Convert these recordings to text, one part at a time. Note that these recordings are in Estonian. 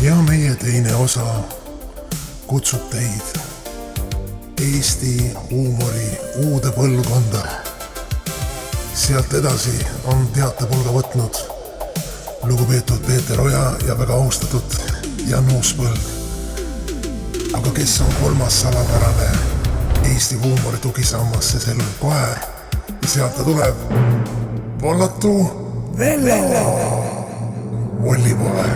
Ja meie teine osa kutsub teid Eesti huumori uude põlvkonda. Sealt edasi on teatepulga võtnud lugupeetud Peeter Oja ja väga austatud Jan Uuspõld. Aga kes on kolmas salapärane Eesti huumori tugisammas, see selgub kohe ja sealt ta tuleb. Vollatu Vello! Volli pole.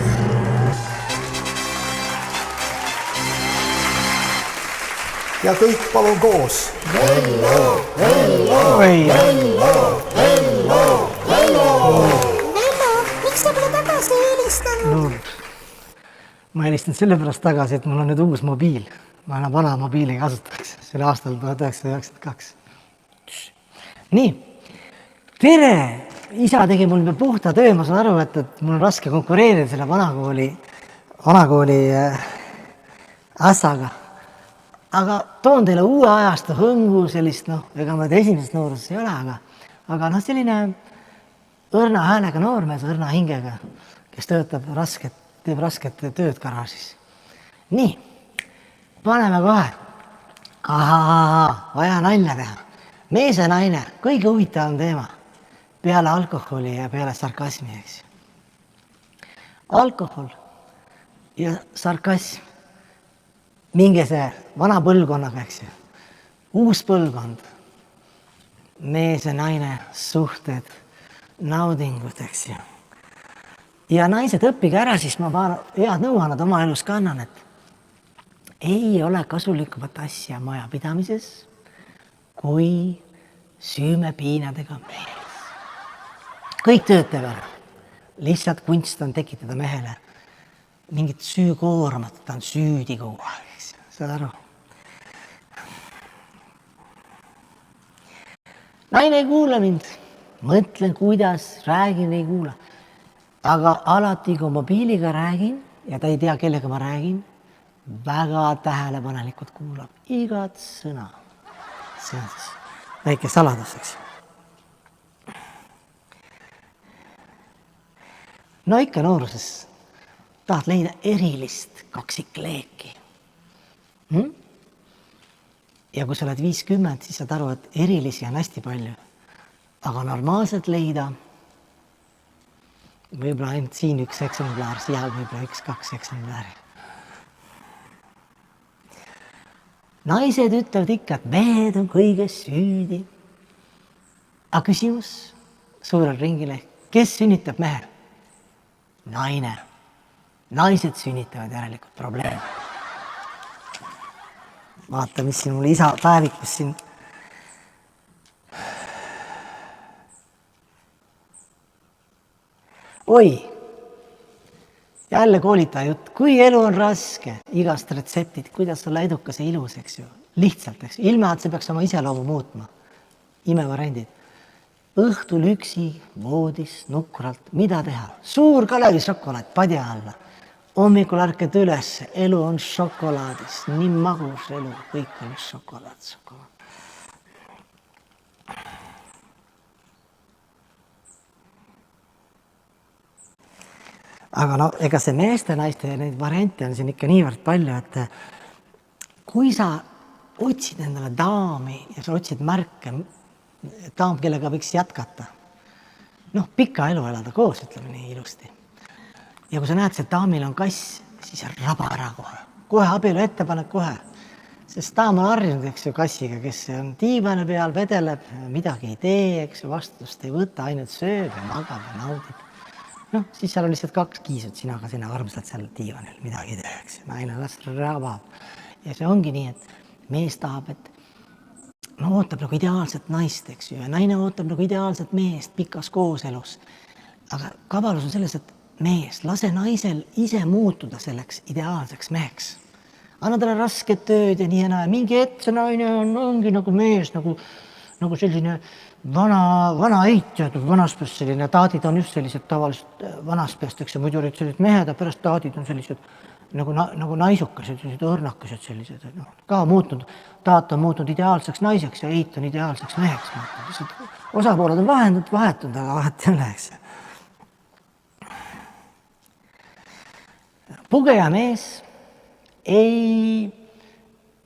Ja kõik palun koos. Vello, Vello, Vello, Vello, Vello. Vello, miks sa pole tagasi helistanud? Ma helistan sellepärast tagasi, et mul on nüüd uus mobiil. Ma enam vana mobiili kasutaks. Selle aastal 1992. Nii, tere! Isa tegi mul puhta töö, ma saan aru, et mul on raske konkureerida selle vanakooli ässaga. Aga toon teile uue ajastu hõngu sellist, ega ma esimesest noorusest ei ole, aga selline õrna häälega noormees, õrna hingega, kes teeb rasket tööd garaažis. Nii, paneme kohe. Vaja nalja teha. Mees ja naine, kõige huvitavam teema. Peale alkoholi ja peale sarkasmi, eks. Alkohol ja sarkasm. Minge see vana põlvkonnaga, eks ju. Uus põlvkond. Mees ja naine, suhted, naudingud, eks ju. Ja naised, õppige ära, siis ma head nõuannad oma elus kannan, et ei ole kasulikumat asja majapidamises, kui süümepiinadega mees. Kõik tööd teeb ära. Lihtsalt kunst on tekitada mehele mingit süükoormat, ta on süüdi kogu aeg. Saad aru? Naine ei kuula mind. Mõtlen, kuidas, räägin, ei kuula. Aga alati, kui mobiiliga räägin, ja ta ei tea, kellega ma räägin, väga tähelepanelikult kuulab igat sõna. See on siis väike saladus, eks. No ikka nooruses tahad leida erilist kaksikleeki. Ja kui sa oled 50, siis saad aru, et erilisi on hästi palju. Aga normaalselt leida võib-olla ainult siin üks eksemplar, seal võib-olla 1-2 eksemplari. Naised ütlevad ikka, et mehed on kõiges süüdi. Aga küsimus suurel ringile, kes sünnitab mehe? Naine. Naised sünnitavad järelikult probleeme. Vaata, mis siin mul isa päevikus siin. Oi, jälle koolitaja jutt. Kui elu on raske, igast retseptid, kuidas olla edukas ja ilus, eks ju. Lihtsalt, eks ju. Ilma, et see peaks oma iseloomu muutma. Imevariandid. Õhtul üksi, voodis, nukralt. Mida teha? Suur Kalevišokolaad padja alla. Hommikul ärked üles, elu on šokolaadis, nii magus elu, kõik on šokolaad. Aga ega see meeste ja naiste ja neid variante on siin ikka niivõrd palju, et kui sa otsid endale daami ja sa otsid märke, daam, kellega võiks jätkata, pikka elu elada koos, ütleme nii ilusti. Ja kui sa näed, et daamil on kass, siis raba ära kohe. Kohe abielu ettepanek kohe. Sest daam on harjunud, eks ju, kassiga, kes on tiivane peal, vedeleb, midagi ei tee, eks ju, vastutust ei võta, ainult sööb ja magab ja naudib. Siis seal on lihtsalt 2 kiisut sinaga sina armsalt seal tiivanil, midagi ei tee, eks ju. Naine las rabab. Ja see ongi nii, et mees tahab, et ootab nagu ideaalset naist, eks ju, ja naine ootab nagu ideaalset meest pikas kooselus. Aga kavalus on selles, et mees, lase naisel ise muutuda selleks ideaalseks meheks. Anna talle rasket tööd ja nii ja näe. Mingi hetk see naine ongi nagu mees, nagu selline vana eitjad, vanaspest selline. Taadid on just sellised tavaliselt vanaspest, eks ja muidu olid sellised mehed, ja pärast taadid on sellised nagu naisukesed, sellised õrnakesed sellised. Ka muutunud. Taat on muutunud ideaalseks naiseks ja eit on ideaalseks meheks. Osapooled on vahetunud, aga vahet ei ole, eks. pugeja mees ei,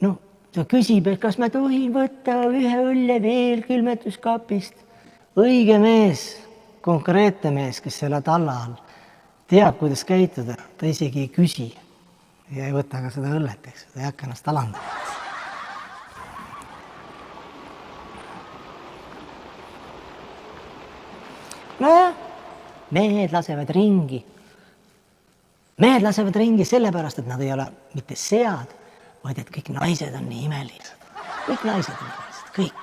noh, ta küsib, et kas ma tohin võtta ühe õlle veel külmetuskapist. Õige mees, konkreetne mees, kes selle talla all teab, kuidas käituda, ta isegi ei küsi ja ei võta ka seda õllet, eks, ta ei hakka ennast alandama. Nojah, mehed lasevad ringi. Mehed lasevad ringi sellepärast, et nad ei ole mitte sead, vaid et kõik naised on nii imelised. Kõik naised on imelised, kõik.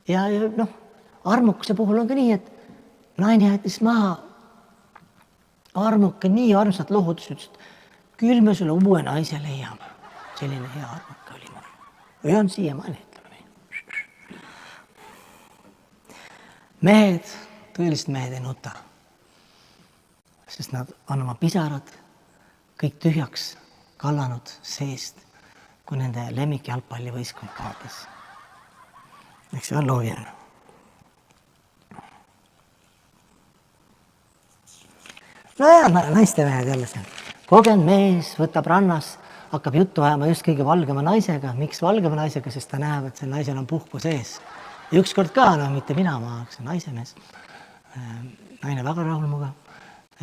Ja noh, armukuse puhul on ka nii, et naine jättis maha armuke nii armsat lohutus, ütles, et küll me sulle uue naise leiame. Selline hea armuke oli mul. Või on siiamaani, ütleme nii. Mehed, tõelised mehed ei nuta, sest nad on oma pisarad kõik tühjaks kallanud seest, kui nende lemmik jalgpallivõistkond kaotas. Eks see on loogiline. Nojah, naistemehed jälle seal. Kogenud mees võtab rannas, hakkab juttu ajama just kõige valgema naisega. Miks valgema naisega? Sest ta näeb, et sel naisel on puhku sees. Ja ükskord ka, no mitte mina, ma oleks naisemees. Naine väga rahul muga.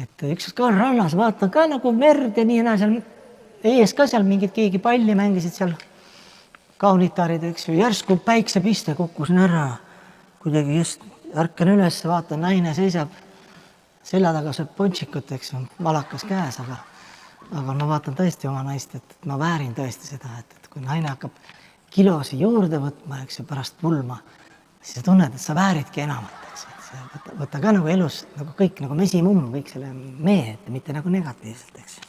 Et ükskord ka rannas vaatan ka nagu merd ja nii seal ees ka seal mingid keegi palli mängisid seal kaunitarid, eks ju. Järsku päiksepiste kukkus ära. Kuidagi just ärkan üles, vaatan, naine seisab selja taga sööb pončikut, eks ju, malakas käes, aga ma vaatan tõesti oma naist, et ma väärin tõesti seda, et kui naine hakkab kilosi juurde võtma, eks ju, pärast pulma, siis sa tunned, et sa vääridki enamat, eks ju. Võta ka nagu elus nagu kõik nagu mesimumm, kõik selle mehe, mitte nagu negatiivselt, eks ju.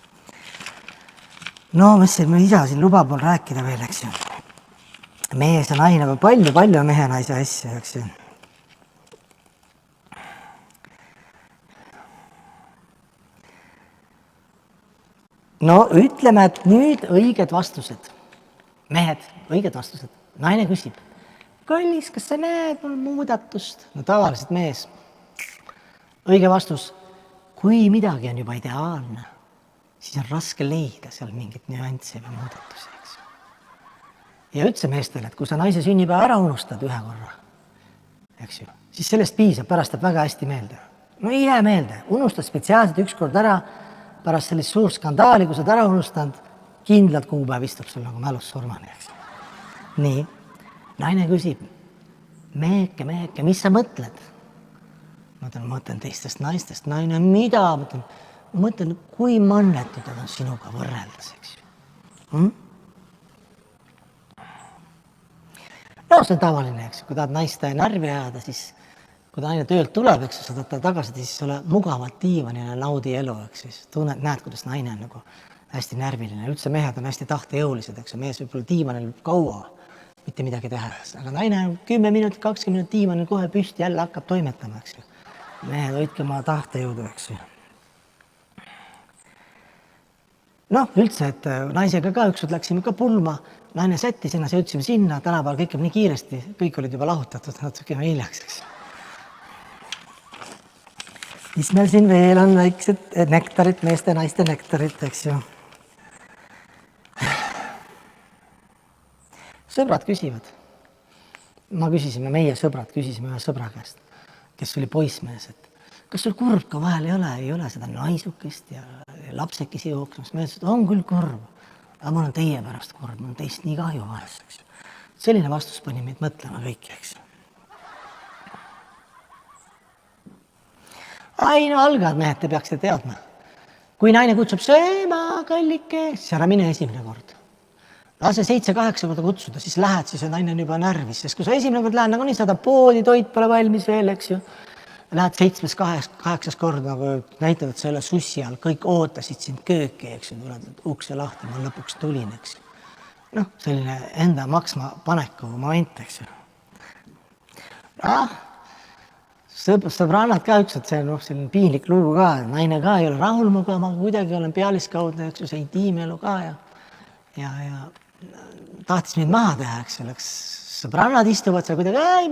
No, mis mu isa siin lubab mul rääkida veel, eks ju. Mees ja naine, palju mehe naise asja, eks ju. No ütleme, et nüüd õiged vastused. Mehed, õiged vastused. Naine küsib, kallis, kas sa näed mul muudatust? No tavaliselt mees. Õige vastus, kui midagi on juba ideaalne, siis on raske leida seal mingit nüanssi või muudatusi. Eks. Ja üldse meestele, et kui sa naise sünnipäeva ära unustad ühe korra, eks ju, siis sellest piisab, pärast jääb väga hästi meelde. No ei jää meelde, unustad spetsiaalselt ükskord ära, pärast sellist suur skandaali, kui sa ära unustanud, kindlalt kuupäev istub sul nagu mälus surmani. Eks. Nii, naine küsib, meheke, mis sa mõtled? Ma mõtlen teistest naistest. Naine, mida? Ma mõtlen, kui mannetud on sinuga võrreldes, eks ju. No, see on tavaline, eks. Kui tahad naiste närvi ajada, siis kui ta naine töölt tuleb, eks, sa tahad tagasi, siis ole mugavalt diivanile, naudi elu, eks, siis tunned, näed, kuidas naine on nagu hästi närviline. Üldse mehed on hästi tahtejõulised, eks, mees võib-olla diivanil kaua, mitte midagi teha. Aga naine 10 minutit, 20 minutit diivanil kohe püsti, jälle hakkab toimetama, eks. Mehed hoidke oma tahtejõudu, eks. Noh, üldse, et naisega ka ükskord läksime ka pulma, naine sättis ennast ja jõudsime sinna, tänapäeval kõik on nii kiiresti, kõik olid juba lahutatud, natuke hiljaks, eks. Mis meil siin veel on väiksed nektarid, meeste ja naiste nektarid, eks ju. Sõbrad küsivad. Meie sõbrad küsisime ühe sõbra käest, kes oli poissmees, et kas sul kurb ka vahel ei ole seda naisukest ja lapsekesi jooksmas. Me ütlesid, on küll kurb, aga mul on teie pärast kurb, mul on teist nii kahju vahest, eks ju. Selline vastus pani meid mõtlema kõiki, eks ju. No algavad mehed, te peaksite teadma. Kui naine kutsub sööma, kallike, siis ära mine esimene kord. Lase 7-8 korda kutsuda, siis lähed, siis on naine juba närvis. Sest kui sa esimene kord lähed, nagu nii saadab poodi, toit pole valmis veel, eks ju. Lähed 7-8 korda, nagu näitavad selle sussi all, kõik ootasid sind kööki, eks ju, tuled ukse lahti, ma lõpuks tulin, eks ju. Noh, selline enda maksma paneku moment, eks ju. Sõbrannad ka üks, et see on selline piinlik lugu ka, naine ka ei ole rahul muga, ma kuidagi olen pealiskaudne, eks ju, see intiimelu ka ja tahtis mind maha teha, eks ju, sõbrannad istuvad seal kuidagi,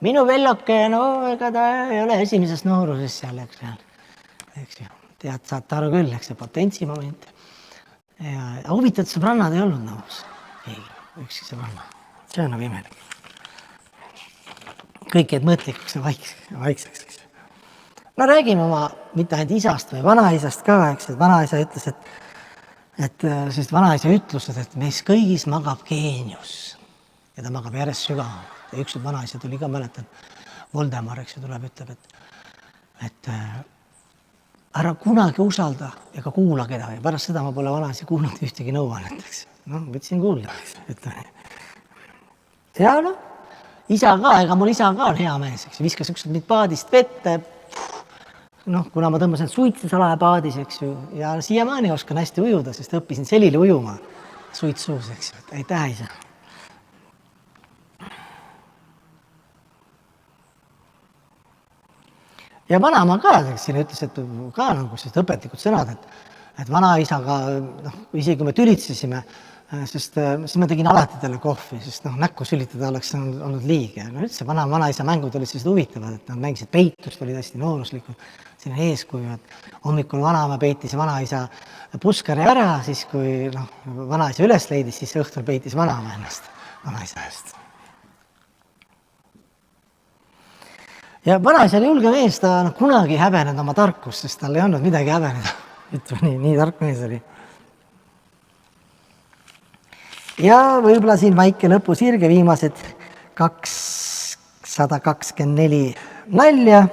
minu velloke, no ega ta ei ole esimeses nooruses seal, eks ju. tead, saate aru küll, eks see potentsi moment. Ja huvitav, et sõbrannad ei olnud nõus. Keegi, ükski sõbranna. See on nagu imelik. Kõik jäid mõtlikuks ja vaikseks, eks. No räägime oma mitte ainult isast või vanaisast ka, eks, et vanaisa ütles, et sest vanaisa ütlused, et meis kõigis magab geenius ja ta magab järjest sügavamalt. Ja ükskord vanaisa tuli ka, mäletan, Voldemar, eks ju, tuleb, ütleb, et ära kunagi usalda ega kuula kedagi. Pärast seda ma pole vanaisa kuulnud ühtegi nõuannet, eks. No, võtsin kuulda, eks. Ja noh, isa ka, ega mul isa ka on hea mees, eks. Viskas ükskord mind paadist vette. Noh, kuna ma tõmbasin suitsesalaja paadis, eks ju, ja siiamaani oskan hästi ujuda, sest õppisin selili ujuma suitsuus, eks ju. Aitäh, isa. Ja vanaema ka, siin ütles, et ka nagu õpetlikud sõnad, et vanaisaga, noh, isegi kui me tülitsesime, sest siis ma tegin alati talle kohvi, sest noh, näkku sülitada oleks olnud liige. No üldse vanaisa mängud olid sellised huvitavad, et nad mängisid peitust, olid hästi nooruslikud, siin eeskuju, et hommikul vanaema peitis vanaisa puskari ära, siis kui noh, vanaisa üles leidis, siis õhtul peitis vanaema ennast vanaisa eest. Ja vanaisa oli julge mees, ta kunagi häbenenud oma tarkust, sest tal ei olnud midagi häbeneda. Ütleme nii tark mees oli. Ja võib-olla siin väike lõpusirge viimased 224 nalja.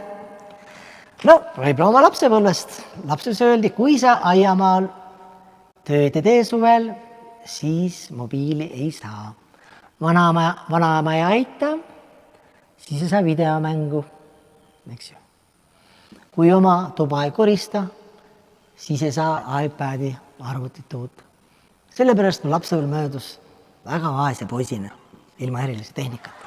No, võib-olla oma lapsepõlvest. Lapses öeldi, kui sa aiamaal tööd ei tee suvel, siis mobiili ei saa. Vanaema ei aita, siis ei saa videomängu. Eks ju. Kui oma tuba ei korista, siis ei saa iPadi arvutit tuuta. Sellepärast mu lapsepõlv möödus väga vaese poisina, ilma erilise tehnikata.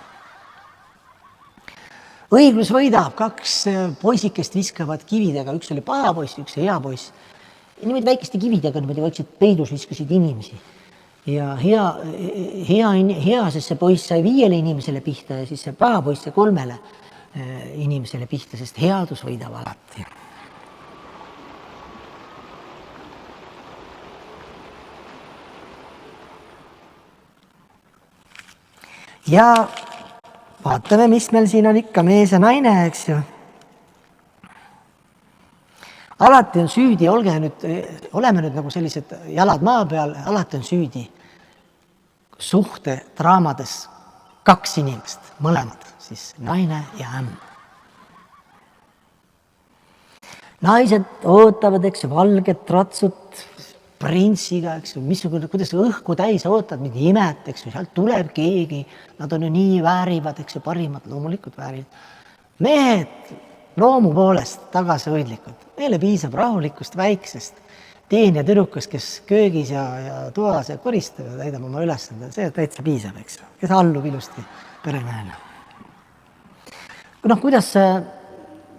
Õiglus võidab, 2 poisikest viskavad kividega, üks oli paha poiss, üks hea poiss. Ja niimoodi väikeste kividega niimoodi vaikselt peidus viskasid inimesi. Ja hea sest see poiss sai 5 inimesele pihta ja siis see paha poiss sai 3 inimesele pihta, sest headus võidab alati. Ja vaatame, mis meil siin on ikka mees ja naine, eks ju. Alati on süüdi, oleme nüüd nagu sellised jalad maa peal, alati on süüdi suhte draamades 2 inimest, mõlemad, siis naine ja ämm. Naised ootavad, eks ju, valget ratsut printsiga, eks ju, missugune, kuidas õhku täis ootad, mida imet, eks ju, sealt tuleb keegi, nad on ju nii väärivad, eks ju, parimad loomulikult väärivad. Mehed loomu poolest tagasihoidlikud, meile piisab rahulikust väiksest teenija tüdrukast, kes köögis ja toas ja koristab ja täidab oma ülesande, see täitsa piisab, eks ju, kes allub ilusti peremehele. Noh, kuidas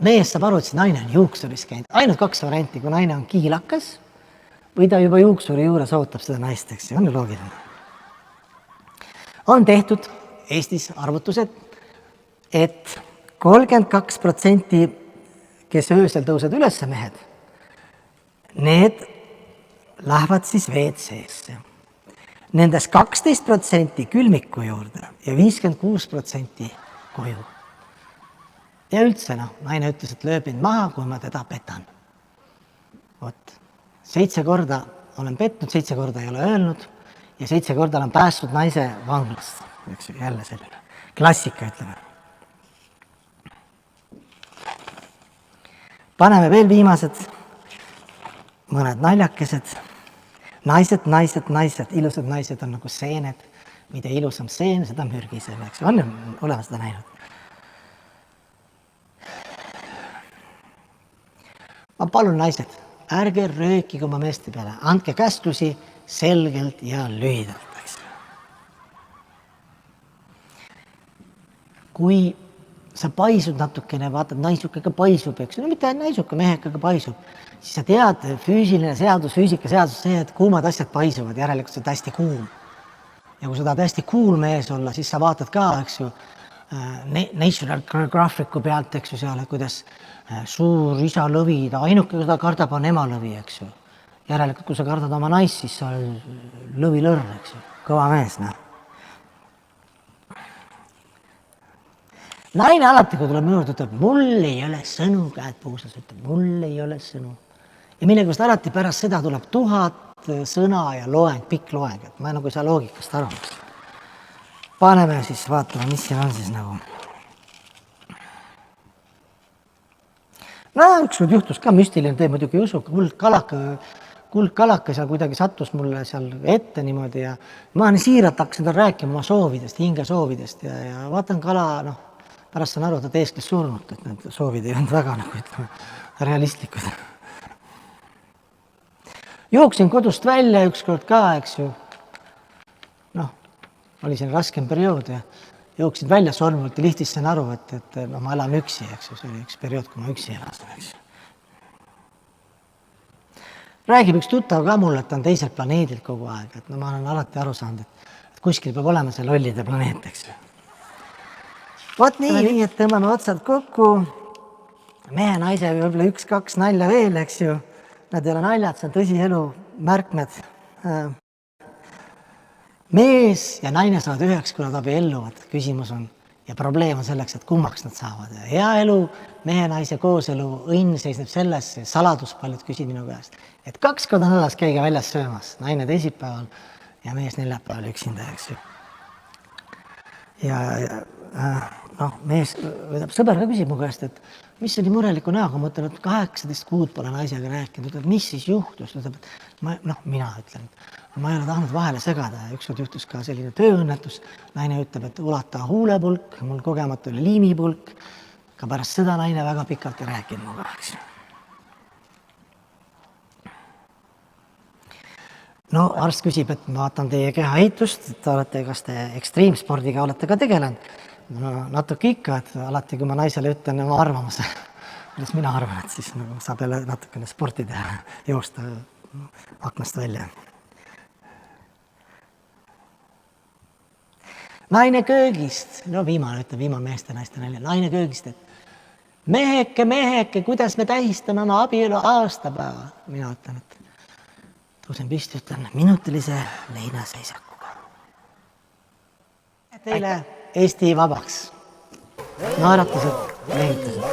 mees saab aru, et see naine on juuksuris käinud, ainult 2 varianti, kui naine on kiilakas või ta juba juuksuri juures ootab seda naist, eks ju, on ju loogiline. On tehtud Eestis arvutused, et 32%, kes öösel tõused üles mehed, need lähevad siis WC-sse. Nendes 12% külmiku juurde ja 56% koju. Ja üldse, noh, naine ütles, et lööb mind maha, kui ma teda petan. Vot. 7 korda olen petnud, 7 korda ei ole öelnud ja 7 korda olen päästnud naise vanglast. Üks jälle selline klassika, ütleme. Paneme veel viimased mõned naljakesed. Naised, ilusad naised on nagu seened. Mida ilusam seen, seda mürgisem, eks. Oleme seda näinud. Ma palun naised, ärge röökige oma meeste peale. Andke käsklusi selgelt ja lühidalt, eks. Kui sa paisud natukene, vaatad, naisuke ka paisub, eks. No mitte naisuke, meheka ka paisub. Siis sa tead, füüsiline seadus, füüsika seadus see, et kuumad asjad paisuvad, järelikult sa oled hästi kuum. Ja kui sa tahad hästi kuul mees olla, siis sa vaatad ka, eks ju, National Geographicu pealt, eks ju, seal, kuidas suur isa lõvi, ta ainuke, keda kardab, on ema lõvi, eks ju. Järelikult, kui sa kardad oma naist, siis sa oled lõvi lõrn, eks ju. Kõva mees, noh. Naine alati, kui tuleb minu juurde, ütleb, mul ei ole sõnu, käed puusas, ütleb, mul ei ole sõnu. Ja millegust alati pärast seda tuleb 1000 sõna ja loeng, pikk loeng, et ma nagu ei saa loogikast aru. Paneme siis vaatama, mis siin on siis nagu. No ükskord juhtus ka müstiline tee, muidugi ei usu, kuldkalaka seal kuidagi sattus mulle seal ette niimoodi ja ma siiralt hakkasin tal rääkima oma soovidest, hingesoovidest ja vaatan kala, noh, pärast saan aru, ta teeskles surnut, et need soovid ei olnud väga nagu, ütleme, realistlikud. Jooksin kodust välja ükskord ka, eks ju, noh, oli siin raskem periood ja jooksin välja solvult ja lihtsalt sain aru, et no, ma elan üksi, eks ju, see oli üks periood, kui ma üksi elasin, eks ju. Räägib üks tuttav ka mulle, et ta on teiselt planeedilt kogu aeg, et no ma olen alati aru saanud, et kuskil peab olema see lollide planeet, eks ju. Vot nii, et tõmbame otsad kokku, mehe, naise võib-olla 1-2 nalja veel, eks ju. Nad ei ole naljad, see on tõsielu märkmed. Mees ja naine saavad üheks, kui nad abielluvad. Küsimus on ja probleem on selleks, et kummaks nad saavad. Ja hea elu, mehe, naise kooselu, õnn seisneb selles, saladus paljud küsid minu käest, et 2 korda nädalas käige väljas söömas, naine teisipäeval ja mees neljapäeval üksinda, eks ju. Ja noh, mees, sõber ka küsib mu käest, et mis oli mureliku näoga, ma ütlen, et 18 kuud pole naisega rääkinud, ütleb, mis siis juhtus, ütleb, et mina ütlen, ma ei ole tahtnud vahele segada ja ükskord juhtus ka selline tööõnnetus, naine ütleb, et ulata huulepulk, mul kogemata oli liimipulk, ka pärast seda naine väga pikalt ei rääkinud muga, eks. No arst küsib, et ma vaatan teie kehaehitust, et olete, kas te ekstreemspordiga olete ka tegelenud? No, natuke ikka, et alati, kui ma naisele ütlen oma arvamuse, kuidas mina arvan, et siis nagu saab jälle natukene sporti teha, joosta aknast välja. Naine köögist, no viimane meeste naiste nalja, naine köögist, et meheke, kuidas me tähistame oma abielu aastapäeva? Mina ütlen, et tõusen püsti, ütlen minutilise leinaseisakuga. Teile Eesti vabaks. Naeratused, lehitused.